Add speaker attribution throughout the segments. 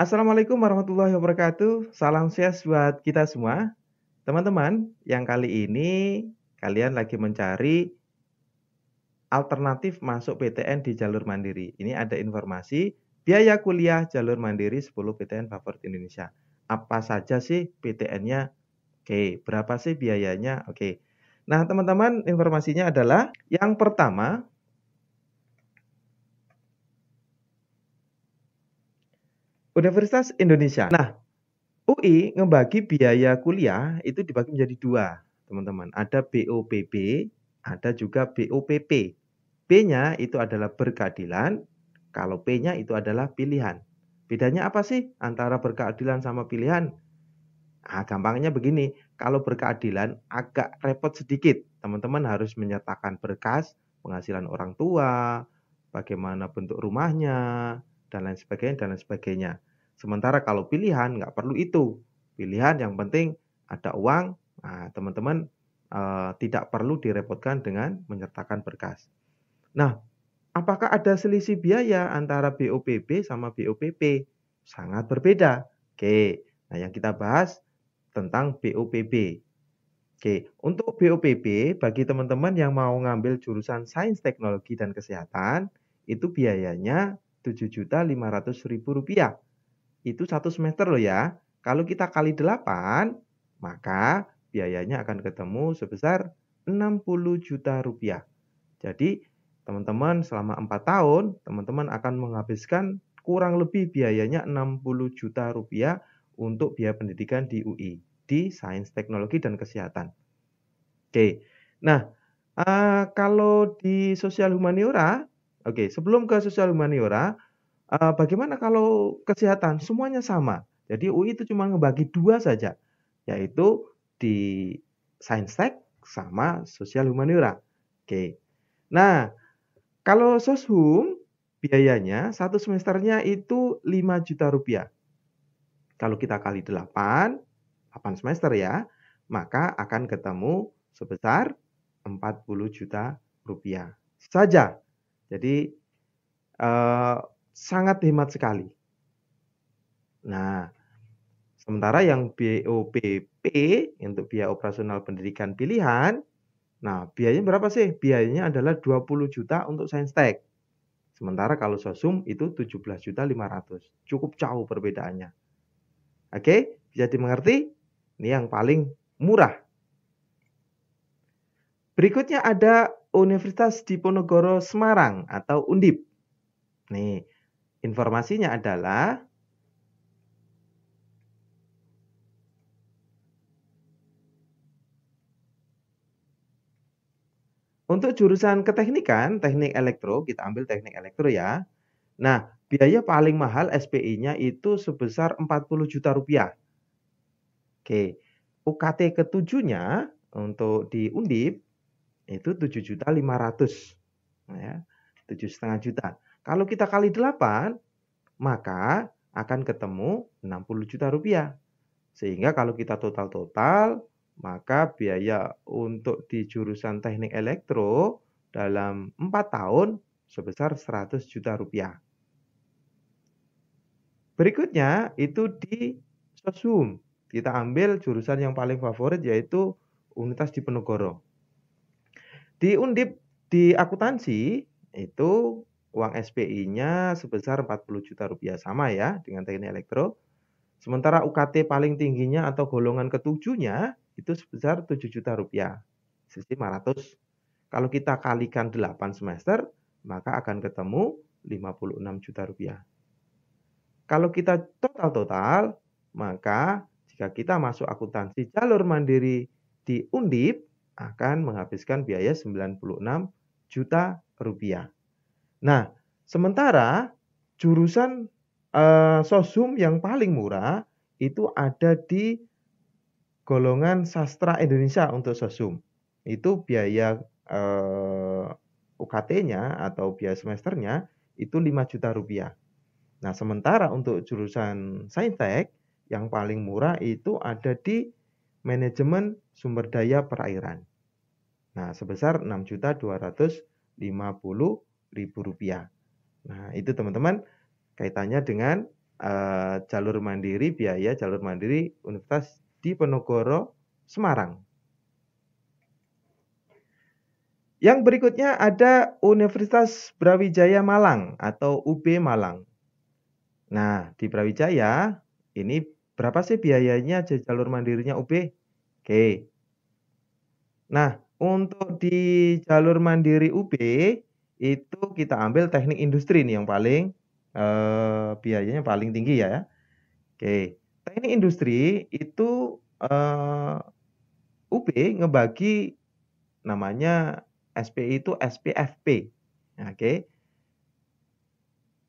Speaker 1: Assalamualaikum warahmatullahi wabarakatuh. Salam sehat buat kita semua. Teman-teman, yang kali ini kalian lagi mencari alternatif masuk PTN di jalur mandiri. Ini ada informasi biaya kuliah jalur mandiri 10 PTN favorit Indonesia. Apa saja sih PTN-nya? Oke, berapa sih biayanya? Oke. Nah, teman-teman, informasinya adalah yang pertama, Universitas Indonesia. Nah, UI ngebagi biaya kuliah itu dibagi menjadi dua, teman-teman. Ada BOPB, ada juga BOPP. B-nya itu adalah berkeadilan, kalau P-nya itu adalah pilihan. Bedanya apa sih antara berkeadilan sama pilihan? Ah, gampangnya begini, kalau berkeadilan agak repot sedikit. Teman-teman harus menyertakan berkas, penghasilan orang tua, bagaimana bentuk rumahnya, dan lain sebagainya, dan lain sebagainya. Sementara kalau pilihan nggak perlu itu. Pilihan yang penting ada uang, nah, teman-teman tidak perlu direpotkan dengan menyertakan berkas. Nah, apakah ada selisih biaya antara BOPB sama BOPP? Sangat berbeda. Oke, nah yang kita bahas tentang BOPB. Oke, untuk BOPB bagi teman-teman yang mau ngambil jurusan Sains Teknologi dan Kesehatan, itu biayanya Rp7.500.000. Itu satu semester loh ya. Kalau kita kali 8, maka biayanya akan ketemu sebesar Rp60 juta. Jadi, teman-teman selama 4 tahun, teman-teman akan menghabiskan kurang lebih biayanya Rp60 juta untuk biaya pendidikan di UI, di Sains Teknologi dan Kesehatan. Oke, nah kalau di sosial humaniora, oke, sebelum ke sosial humaniora, bagaimana kalau kesehatan? Semuanya sama. Jadi UI itu cuma ngebagi dua saja, yaitu di Saintek sama sosial humaniora. Oke, nah kalau soshum biayanya satu semesternya itu Rp5 juta. Kalau kita kali 8 semester ya, maka akan ketemu sebesar Rp40 juta saja. Jadi sangat hemat sekali. Nah, sementara yang BOPP untuk biaya operasional pendidikan pilihan, nah biayanya berapa sih? Biayanya adalah 20 juta untuk Saintek. Sementara kalau sosum itu 17.500.000. Cukup jauh perbedaannya. Oke, bisa dimengerti? Ini yang paling murah. Berikutnya ada Universitas Diponegoro Semarang atau Undip. Nih, informasinya adalah untuk jurusan keteknikan, teknik elektro, kita ambil teknik elektro ya. Nah, biaya paling mahal SPI-nya itu sebesar Rp40 juta. Oke, UKT ketujuhnya untuk di Undip itu 7.500.000. Nah, ya, 7,5 juta. Kalau kita kali 8, maka akan ketemu Rp60 juta. Sehingga kalau kita total-total, maka biaya untuk di jurusan teknik elektro dalam 4 tahun sebesar Rp100 juta. Berikutnya itu di Soshum. Kita ambil jurusan yang paling favorit yaitu Universitas Diponegoro. Di Undip di akuntansi itu uang SPI-nya sebesar Rp40 juta sama ya dengan teknik elektro. Sementara UKT paling tingginya atau golongan ketujuhnya itu sebesar Rp7 juta. 1.500. Kalau kita kalikan 8 semester, maka akan ketemu Rp56 juta. Kalau kita total-total, maka jika kita masuk akuntansi jalur mandiri di Undip, akan menghabiskan biaya Rp96 juta. Nah, sementara jurusan Soshum yang paling murah itu ada di golongan sastra Indonesia untuk Soshum. Itu biaya UKT-nya atau biaya semesternya itu Rp5 juta. Nah, sementara untuk jurusan Saintek yang paling murah itu ada di manajemen sumber daya perairan. Nah, sebesar Rp6.250.000. Nah, itu teman-teman kaitannya dengan jalur mandiri, biaya jalur mandiri Universitas Diponegoro Semarang. Yang berikutnya ada Universitas Brawijaya Malang atau UB Malang. Nah, di Brawijaya ini berapa sih biayanya jalur mandirinya UB? Oke. Nah, untuk di jalur mandiri UB itu kita ambil teknik industri nih yang paling biayanya paling tinggi ya. Oke, teknik industri itu UB ngebagi namanya SPI itu SPFP. Oke.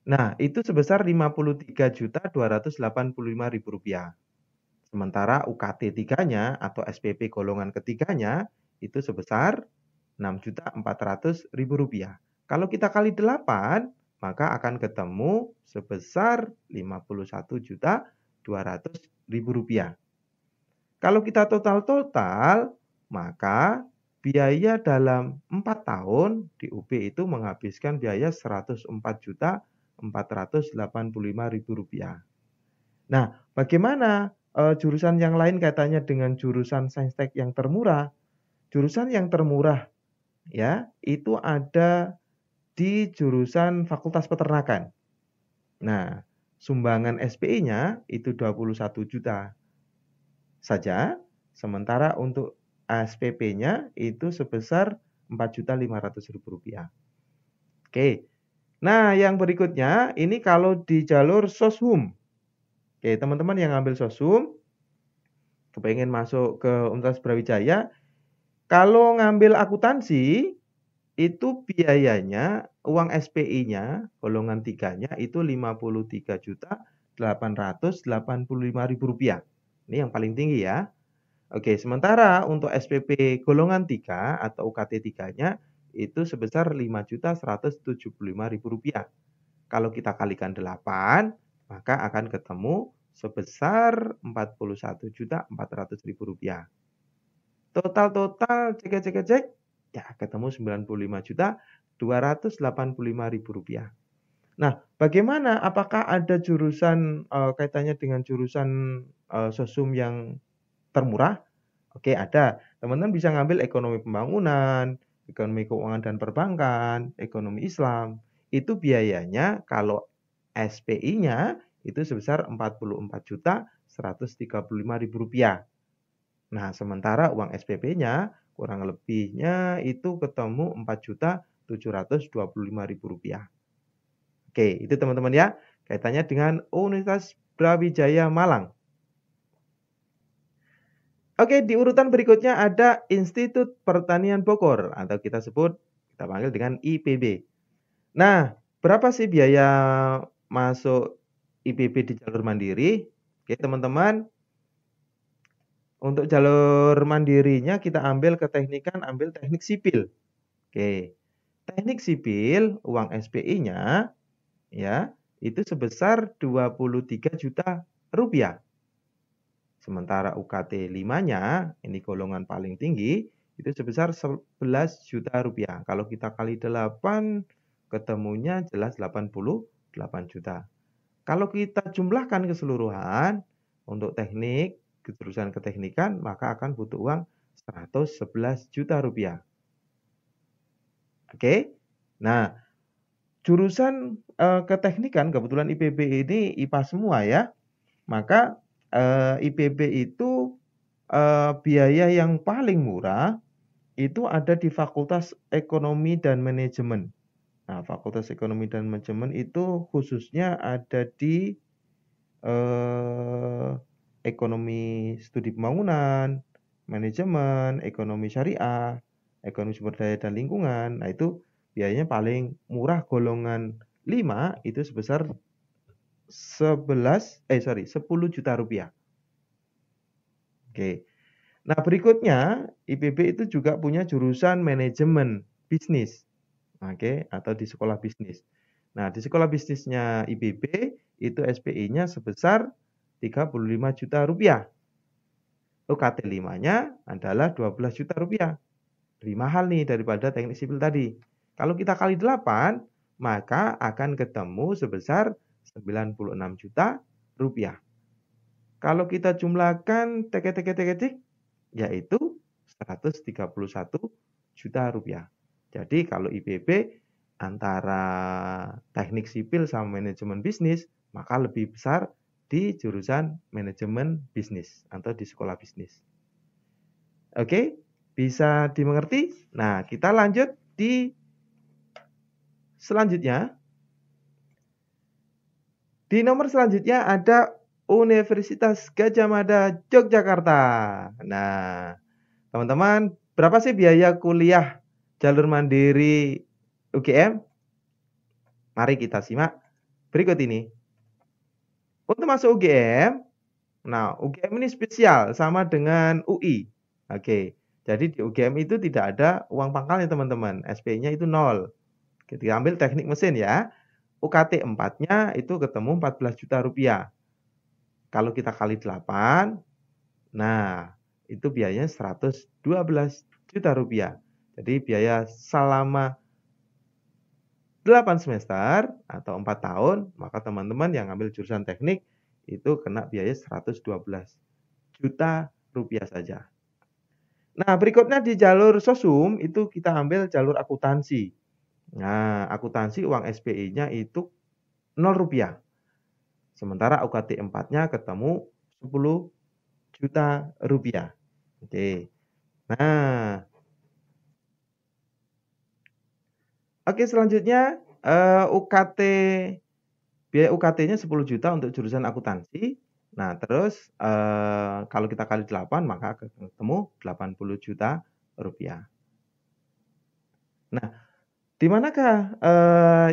Speaker 1: Nah, itu sebesar Rp53.285.000. Sementara UKT 3-nya atau SPP golongan ketiganya itu sebesar Rp6.400.000. Kalau kita kali 8, maka akan ketemu sebesar Rp51.200.000. Kalau kita total-total, maka biaya dalam 4 tahun di UB itu menghabiskan biaya Rp104.485.000. Nah, bagaimana jurusan yang lain katanya dengan jurusan saintek yang termurah? Jurusan yang termurah ya, itu ada di jurusan Fakultas Peternakan. Nah, sumbangan SPI-nya itu 21 juta saja, sementara untuk SPP-nya itu sebesar Rp4.500.000. Oke. Nah, yang berikutnya ini kalau di jalur Soshum. Oke, teman-teman yang ngambil Soshum kepengen masuk ke Universitas Brawijaya, kalau ngambil akuntansi itu biayanya uang SPI-nya golongan 3-nya itu Rp53.885.000. Ini yang paling tinggi ya. Oke, sementara untuk SPP golongan 3 atau UKT 3-nya itu sebesar Rp5.175.000. Kalau kita kalikan 8, maka akan ketemu sebesar Rp41.400.000. Total cek, ya ketemu Rp95.285.000. Nah, bagaimana? Apakah ada jurusan kaitannya dengan jurusan Sosum yang termurah? Oke, ada. Teman-teman bisa ngambil ekonomi pembangunan, ekonomi keuangan dan perbankan, ekonomi Islam. Itu biayanya kalau SPI-nya itu sebesar Rp44.135.000. Nah, sementara uang SPP-nya kurang lebihnya itu ketemu Rp4.725.000. Oke, itu teman-teman ya, kaitannya dengan Universitas Brawijaya Malang. Oke, di urutan berikutnya ada Institut Pertanian Bogor atau kita panggil dengan IPB. Nah, berapa sih biaya masuk IPB di jalur mandiri? Oke, teman-teman. Untuk jalur mandirinya kita ambil keteknikan, ambil teknik sipil. Oke. Teknik sipil uang SPI-nya ya, itu sebesar Rp23 juta. Sementara UKT 5-nya, ini golongan paling tinggi, itu sebesar Rp11 juta. Kalau kita kali 8, ketemunya jelas 88 juta. Kalau kita jumlahkan keseluruhan, untuk teknik, jurusan keteknikan, maka akan butuh uang Rp111 juta. Oke. Nah, jurusan keteknikan, kebetulan IPB ini IPA semua ya, maka IPB itu biaya yang paling murah itu ada di Fakultas Ekonomi dan Manajemen. Nah, Fakultas Ekonomi dan Manajemen itu khususnya ada di ekonomi studi pembangunan, manajemen, ekonomi syariah, ekonomi sumber daya dan lingkungan. Nah, itu biayanya paling murah golongan 5 itu sebesar Rp10 juta. Oke. Nah, berikutnya IPB itu juga punya jurusan manajemen bisnis. Oke, atau di sekolah bisnis. Nah, di sekolah bisnisnya IPB itu SPI-nya sebesar Rp35 juta. UKT 5-nya adalah Rp12 juta. Lebih mahal nih daripada teknik sipil tadi. Kalau kita kali 8, maka akan ketemu sebesar rupiah. Kalau kita jumlahkan TK, yaitu 131 juta rupiah. Jadi kalau IPB antara teknik sipil sama manajemen bisnis, maka lebih besar di jurusan manajemen bisnis atau di sekolah bisnis. Oke, bisa dimengerti? Nah, kita lanjut di selanjutnya. Di nomor selanjutnya ada Universitas Gadjah Mada Yogyakarta. Nah, teman-teman, berapa sih biaya kuliah jalur mandiri UGM? Mari kita simak berikut ini. Untuk masuk UGM, nah UGM ini spesial sama dengan UI. Oke, jadi di UGM itu tidak ada uang pangkalnya teman-teman. SP-nya itu 0. Kita ambil teknik mesin ya. UKT 4-nya itu ketemu 14 juta rupiah. Kalau kita kali 8, nah itu biayanya 112 juta rupiah. Jadi biaya selama 8 semester atau 4 tahun, maka teman-teman yang ambil jurusan teknik itu kena biaya 112 juta rupiah saja. Nah, berikutnya di jalur sosum itu kita ambil jalur akuntansi. Nah, akuntansi uang SPI-nya itu 0 rupiah. Sementara UKT 4-nya ketemu 10 juta rupiah. Oke. Nah, oke selanjutnya UKT biaya UKT-nya 10 juta untuk jurusan akuntansi. Nah, terus kalau kita kali 8 maka ketemu 80 juta rupiah. Nah, di manakah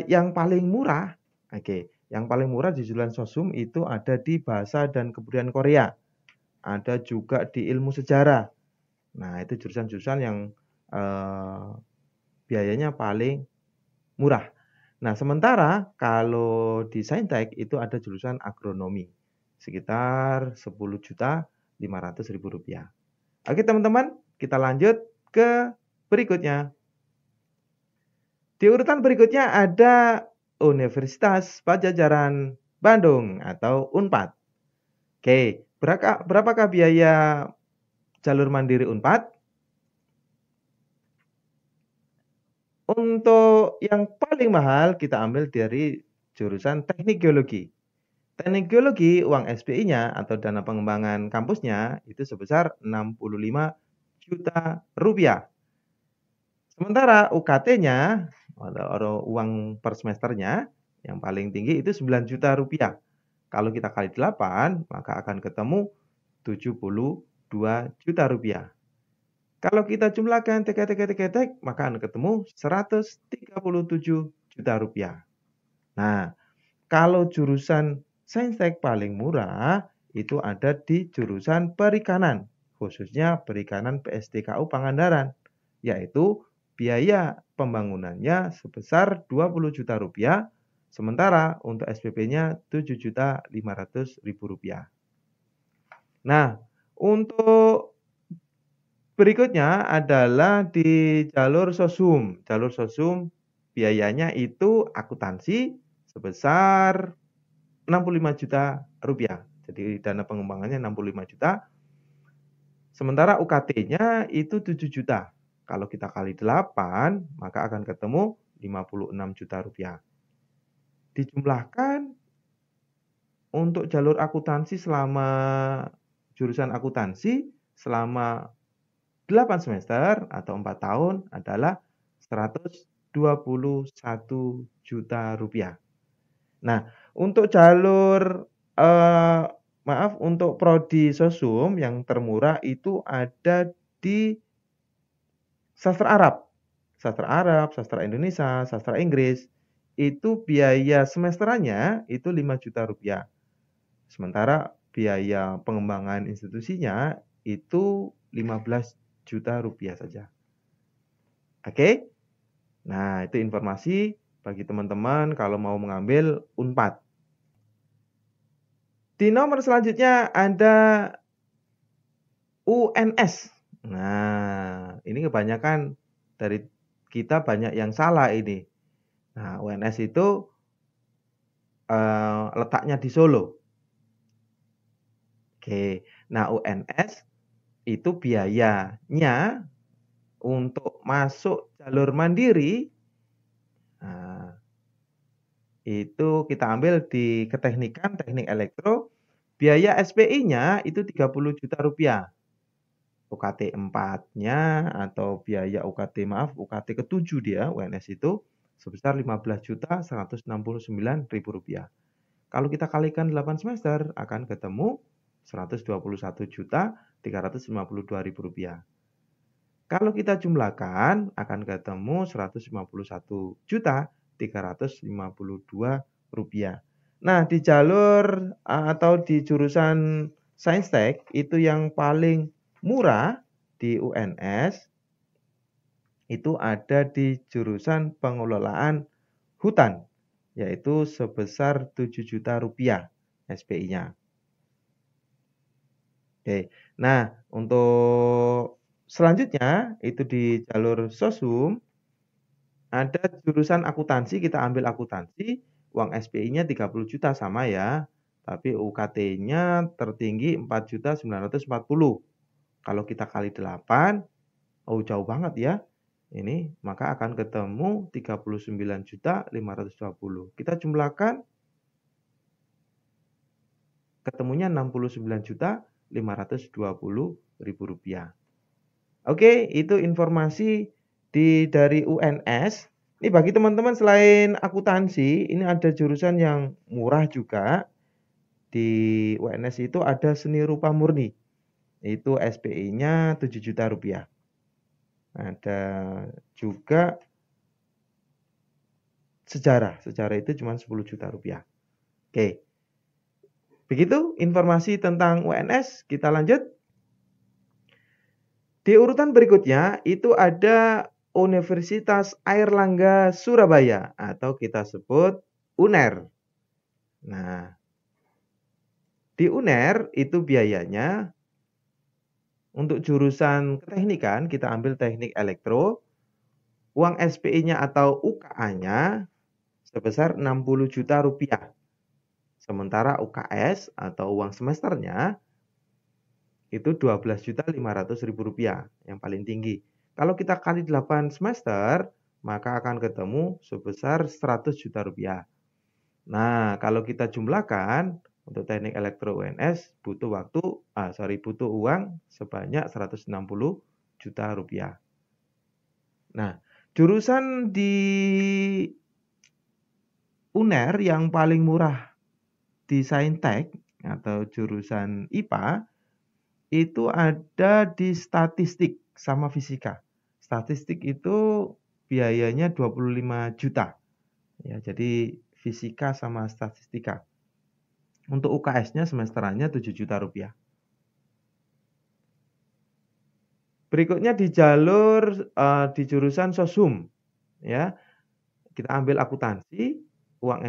Speaker 1: yang paling murah? Oke, yang paling murah di jurusan sosum itu ada di bahasa dan kebudayaan Korea. Ada juga di ilmu sejarah. Nah, itu jurusan-jurusan yang biayanya paling murah. Nah, sementara kalau di Saintek itu ada jurusan agronomi. Sekitar 10.500.000 rupiah. Oke teman-teman, kita lanjut ke berikutnya. Di urutan berikutnya ada Universitas Padjadjaran Bandung atau UNPAD. Oke, berapakah biaya jalur mandiri UNPAD? Untuk yang paling mahal kita ambil dari jurusan Teknik Geologi. Teknik Geologi uang SPI-nya atau dana pengembangan kampusnya itu sebesar 65 juta rupiah. Sementara UKT-nya atau uang per semesternya yang paling tinggi itu 9 juta rupiah. Kalau kita kali 8 maka akan ketemu 72 juta rupiah. Kalau kita jumlahkan TK, maka akan ketemu 137 juta rupiah. Nah, kalau jurusan Saintek paling murah itu ada di jurusan perikanan, khususnya perikanan PSDKU Pangandaran, yaitu biaya pembangunannya sebesar 20 juta rupiah, sementara untuk SPP-nya 7.500.000 rupiah. Nah, untuk berikutnya adalah di jalur sosum. Jalur sosum biayanya itu akuntansi sebesar 65 juta rupiah. Jadi dana pengembangannya 65 juta. Sementara UKT-nya itu 7 juta. Kalau kita kali 8, maka akan ketemu 56 juta rupiah. Dijumlahkan untuk jalur akuntansi selama jurusan akuntansi selama 8 semester atau 4 tahun adalah 121 juta rupiah. Nah, untuk jalur untuk prodi sosum yang termurah itu ada di sastra Arab, sastra Indonesia, sastra Inggris. Itu biaya semesterannya itu 5 juta rupiah. Sementara biaya pengembangan institusinya itu 15 juta rupiah saja. Oke? Nah, itu informasi bagi teman-teman kalau mau mengambil UNPAD. Di nomor selanjutnya ada UNS. Nah, ini kebanyakan dari kita banyak yang salah ini. Nah, UNS itu letaknya di Solo. Oke. Nah, UNS itu biayanya untuk masuk jalur mandiri, nah, itu kita ambil di keteknikan, teknik elektro, biaya SPI-nya itu Rp30 juta. UKT 4-nya atau biaya UKT ke-7 dia, UNS itu sebesar Rp15.169.000. Kalau kita kalikan 8 semester akan ketemu Rp121.352.000. Kalau kita jumlahkan akan ketemu Rp151.352. Nah, di jalur atau di jurusan Saintek itu yang paling murah di UNS itu ada di jurusan pengelolaan hutan, yaitu sebesar Rp7 juta SPI-nya. Oke. Nah, untuk selanjutnya itu di jalur Sosum ada jurusan akuntansi, kita ambil akuntansi, uang SPI-nya 30 juta sama ya. Tapi UKT-nya tertinggi 4.940. Kalau kita kali 8, oh jauh banget ya. Ini maka akan ketemu 39.520. Kita jumlahkan ketemunya Rp69.520.000. Oke, itu informasi dari UNS. Ini bagi teman-teman selain akuntansi, ini ada jurusan yang murah juga. Di UNS itu ada seni rupa murni. Itu SPI-nya Rp7 juta. Ada juga sejarah. Sejarah itu cuma Rp10 juta. Oke. Begitu informasi tentang UNS. Kita lanjut. Di urutan berikutnya itu ada Universitas Airlangga Surabaya atau kita sebut UNER. Nah, di UNER itu biayanya untuk jurusan keteknikan kita ambil teknik elektro, uang SPI-nya atau UKA-nya sebesar Rp60 juta. Sementara UKS atau uang semesternya itu Rp12.500.000 yang paling tinggi. Kalau kita kali 8 semester, maka akan ketemu sebesar Rp100 juta. Nah, kalau kita jumlahkan untuk teknik elektro UNS butuh uang sebanyak Rp160 juta. Nah, jurusan di UNER yang paling murah di Saintek atau jurusan IPA itu ada di statistik sama fisika. Statistik itu biayanya 25 juta. Ya, jadi fisika sama statistika. Untuk UKS-nya semesterannya Rp7 juta. Berikutnya di jalur di jurusan Sosum ya. Kita ambil akuntansi, uang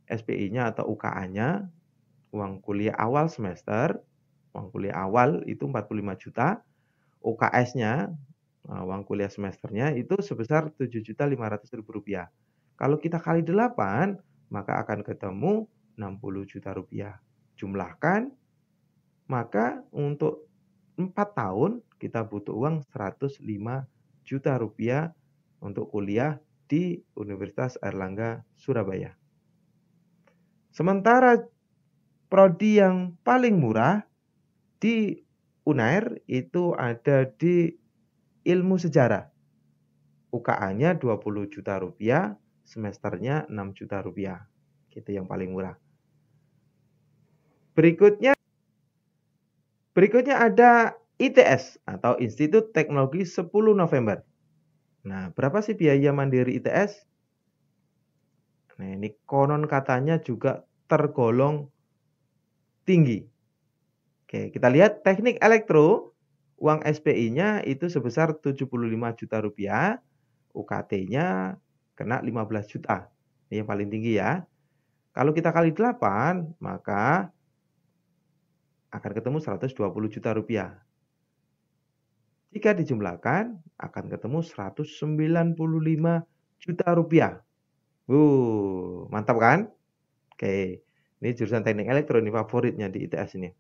Speaker 1: SPI-nya atau UKA-nya, uang kuliah awal semester. Uang kuliah awal itu 45 juta, UKS-nya, uang kuliah semesternya itu sebesar Rp7.500.000. Kalau kita kali 8, maka akan ketemu Rp60 juta. Jumlahkan, maka untuk 4 tahun kita butuh uang Rp105 juta untuk kuliah di Universitas Airlangga Surabaya. Sementara prodi yang paling murah di UNAIR itu ada di ilmu sejarah. UKA-nya Rp20 juta, semesternya Rp6 juta. Gitu yang paling murah. Berikutnya ada ITS atau Institut Teknologi 10 November. Nah, berapa sih biaya mandiri ITS? Nah, ini konon katanya juga tergolong tinggi. Oke, kita lihat teknik elektro, uang SPI-nya itu sebesar Rp75 juta, UKT-nya kena 15 juta. Ini yang paling tinggi ya. Kalau kita kali 8, maka akan ketemu Rp120 juta. Jika dijumlahkan, akan ketemu Rp195 juta. Mantap kan? Oke, ini jurusan teknik elektro, ini favoritnya di ITS ini.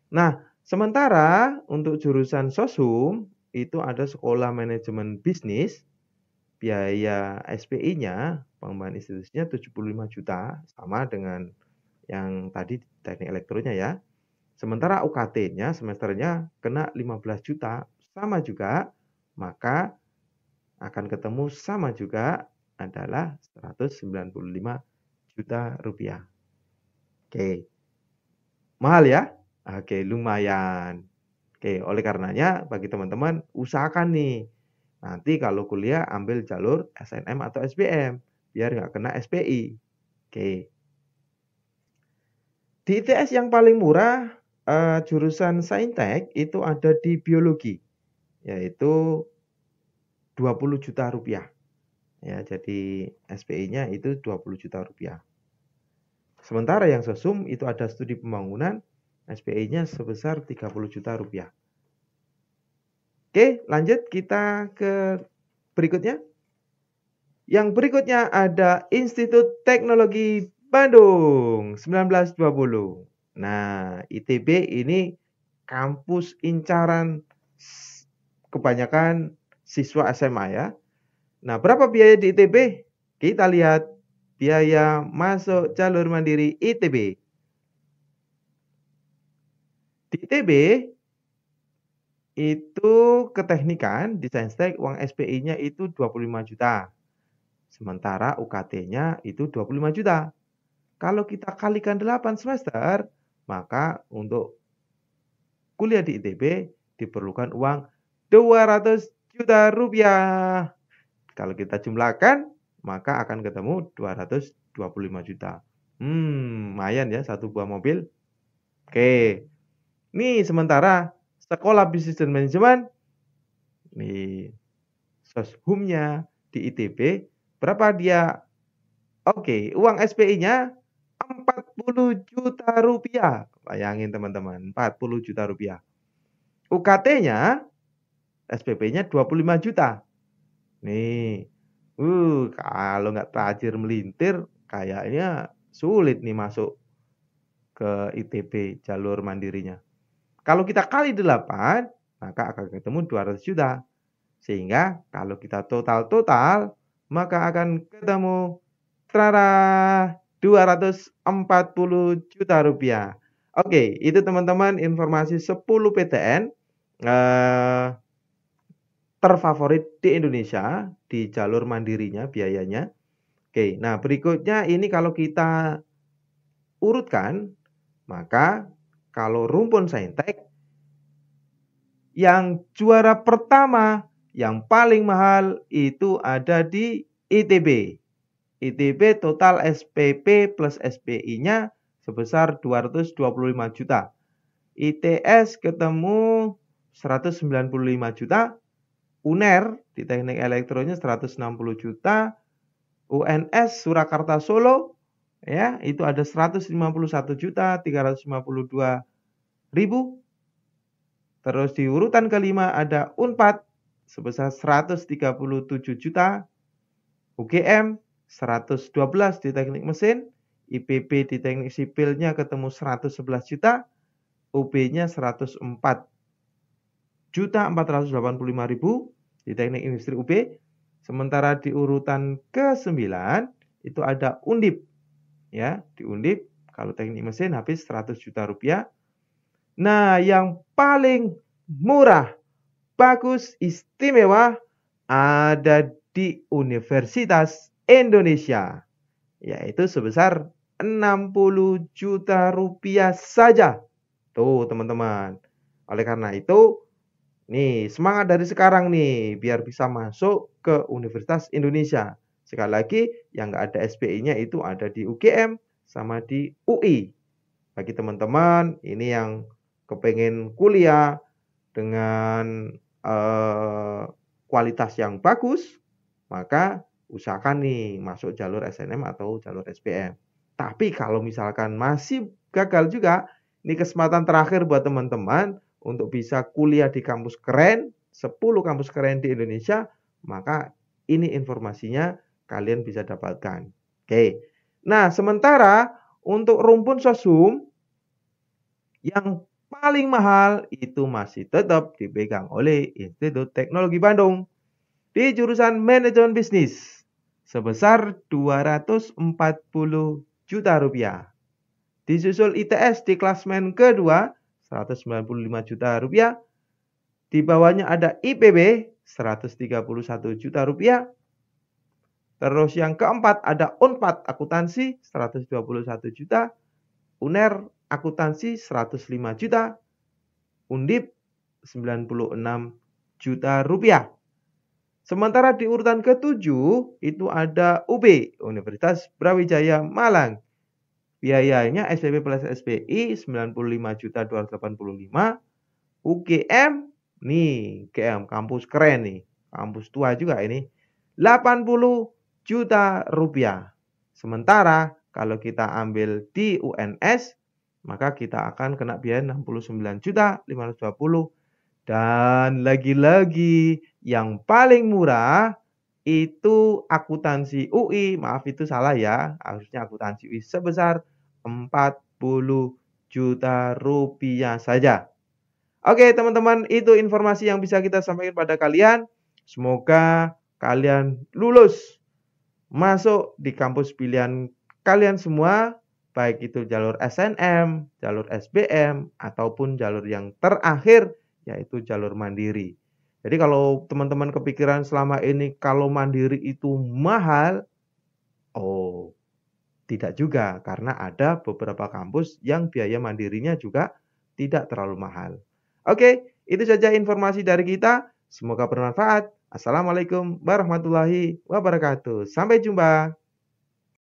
Speaker 1: Nah, sementara untuk jurusan Sosum itu ada Sekolah Manajemen Bisnis, biaya SPI-nya, pengembangan institusinya 75 juta, sama dengan yang tadi teknik elektronya ya. Sementara UKT-nya semesternya kena 15 juta, sama juga, maka akan ketemu sama juga adalah 195 juta rupiah. Oke, mahal ya? Oke, lumayan. Oke, oleh karenanya bagi teman-teman usahakan nih, nanti kalau kuliah ambil jalur SNM atau SBM, biar nggak kena SPI. Oke. Di ITS yang paling murah, jurusan Saintek itu ada di biologi, yaitu 20 juta rupiah. Ya, jadi SPI-nya itu 20 juta rupiah. Sementara yang Sosum itu ada studi pembangunan, SPI-nya sebesar 30 juta rupiah. Oke, lanjut kita ke berikutnya. Yang berikutnya ada Institut Teknologi Bandung 1920. Nah, ITB ini kampus incaran kebanyakan siswa SMA ya. Nah, berapa biaya di ITB? Kita lihat biaya masuk jalur mandiri ITB. Di ITB itu keteknikan di Saintek uang SPI-nya itu 25 juta. Sementara UKT-nya itu 25 juta. Kalau kita kalikan 8 semester, maka untuk kuliah di ITB diperlukan uang 200 juta rupiah. Kalau kita jumlahkan, maka akan ketemu 225 juta. Lumayan ya satu buah mobil. Oke. Nih sementara Sekolah Bisnis dan Manajemen, nih Soshumnya di ITB, berapa dia? Oke, uang SPI-nya 40 juta rupiah. Bayangin teman-teman, 40 juta rupiah. UKT-nya, SPP-nya 25 juta. Nih, kalau nggak tajir melintir, kayaknya sulit nih masuk ke ITB jalur mandirinya. Kalau kita kali 8, maka akan ketemu 200 juta. Sehingga kalau kita total, maka akan ketemu 240 juta rupiah. Oke, itu teman-teman informasi 10 PTN terfavorit di Indonesia di jalur mandirinya biayanya. Oke, nah berikutnya ini kalau kita urutkan, maka kalau rumpun Saintek yang juara pertama yang paling mahal itu ada di ITB. ITB total SPP plus SPI-nya sebesar 225 juta. ITS ketemu 195 juta. UNER di teknik elektronya 160 juta. UNS Surakarta Solo ya, itu ada 151 juta 352 ribu. Terus di urutan kelima ada Unpad sebesar 137 juta. UGM 112 di teknik mesin, IPB di teknik sipilnya ketemu 111 juta, UB-nya 104 juta 485 ribu di teknik industri UB. Sementara di urutan ke-9 itu ada Undip. Ya, di Undip kalau teknik mesin habis 100 juta rupiah. Nah, yang paling murah, bagus, istimewa ada di Universitas Indonesia, yaitu sebesar 60 juta rupiah saja. Tuh teman-teman. Oleh karena itu, nih semangat dari sekarang nih, biar bisa masuk ke Universitas Indonesia. Sekali lagi, yang nggak ada SPI-nya itu ada di UGM sama di UI. Bagi teman-teman, ini yang kepengen kuliah dengan kualitas yang bagus, maka usahakan nih masuk jalur SNM atau jalur SBM. Tapi kalau misalkan masih gagal juga, ini kesempatan terakhir buat teman-teman untuk bisa kuliah di kampus keren, 10 kampus keren di Indonesia, maka ini informasinya kalian bisa dapatkan. Oke. Nah, sementara untuk rumpun Sosum yang paling mahal itu masih tetap dipegang oleh Institut Teknologi Bandung di jurusan Manajemen Bisnis sebesar 240 juta rupiah. Disusul ITS di klasmen kedua 195 juta rupiah. Di bawahnya ada IPB 131 juta rupiah. Terus yang keempat ada Unpad Akuntansi 121 juta. UNER Akuntansi 105 juta. Undip 96 juta rupiah. Sementara di urutan ke-7 itu ada UB, Universitas Brawijaya Malang. Biayanya SPP plus SPI 95.285. UGM, nih GM kampus keren nih, kampus tua juga ini, 80 juta rupiah. Sementara kalau kita ambil di UNS, maka kita akan kena biaya 69.520. Dan lagi-lagi yang paling murah itu akuntansi UI, maaf itu salah ya, harusnya akuntansi UI sebesar 40 juta rupiah saja. Oke teman-teman, itu informasi yang bisa kita sampaikan pada kalian. Semoga kalian lulus masuk di kampus pilihan kalian semua, baik itu jalur SNM, jalur SBM, ataupun jalur yang terakhir yaitu jalur mandiri. Jadi kalau teman-teman kepikiran selama ini kalau mandiri itu mahal, oh tidak juga, karena ada beberapa kampus yang biaya mandirinya juga tidak terlalu mahal. Oke, itu saja informasi dari kita. Semoga bermanfaat. Assalamualaikum warahmatullahi wabarakatuh. Sampai jumpa.